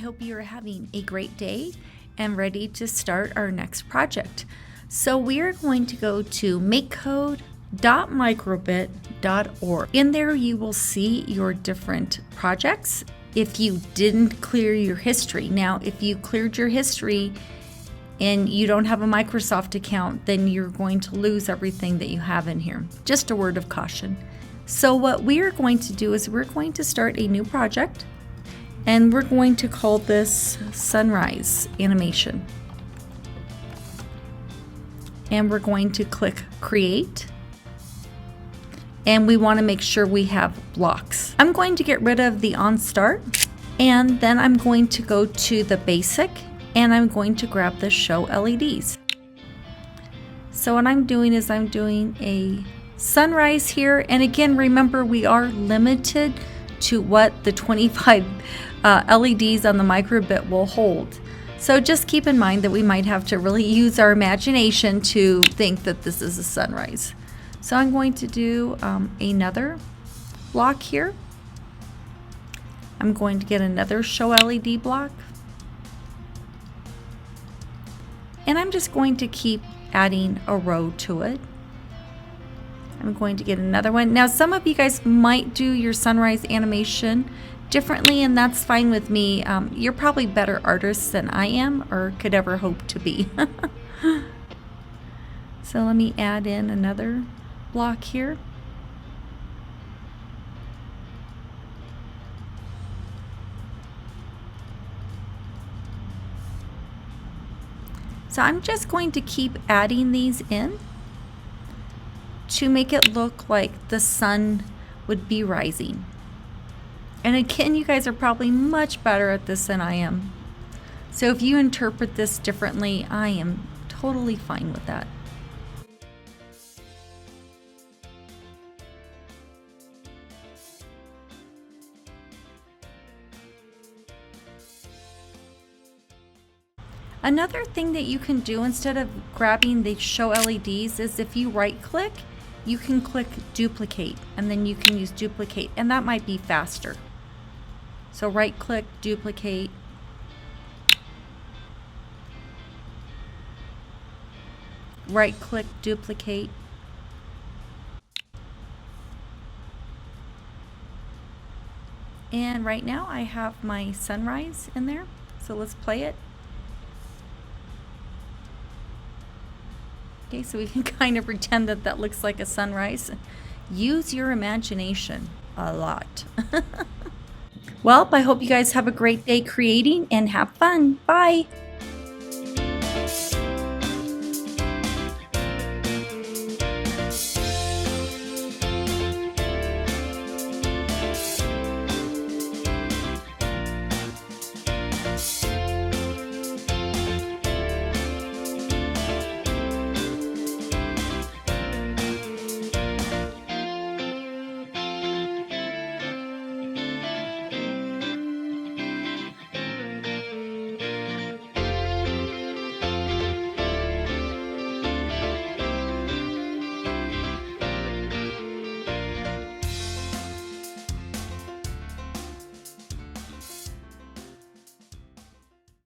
hope you are having a great day and ready to start our next project. So we are going to go to MakeCode.microbit.org. In there you will see your different projects if you didn't clear your history. Now, if you cleared your history and you don't have a Microsoft account, then you're going to lose everything that you have in here. Just a word of caution. So what we are going to do is we're going to start a new project, and we're going to call this sunrise animation. And we're going to click create. And we want to make sure we have blocks. I'm going to get rid of the on start, and then I'm going to go to the basic, and I'm going to grab the show LEDs. So what I'm doing is I'm doing a sunrise here, and again, remember we are limited to what the 25 LEDs on the Microbit will hold. So just keep in mind that we might have to really use our imagination to think that this is a sunrise. So I'm going to do another block here. I'm going to get another show LED block. And I'm just going to keep adding a row to it. I'm going to get another one. Now, some of you guys might do your sunrise animation differently, and that's fine with me. You're probably better artists than I am or could ever hope to be. So let me add in another block here. So I'm just going to keep adding these in to make it look like the sun would be rising. And again, you guys are probably much better at this than I am. So if you interpret this differently, I am totally fine with that. Another thing that you can do instead of grabbing the show LEDs is if you right click, you can click duplicate, and then you can use duplicate, and that might be faster. So right click, duplicate. Right click, duplicate. And right now I have my sunrise in there. So let's play it. Okay, so we can kind of pretend that that looks like a sunrise. Use your imagination a lot. Well, I hope you guys have a great day creating and have fun. Bye.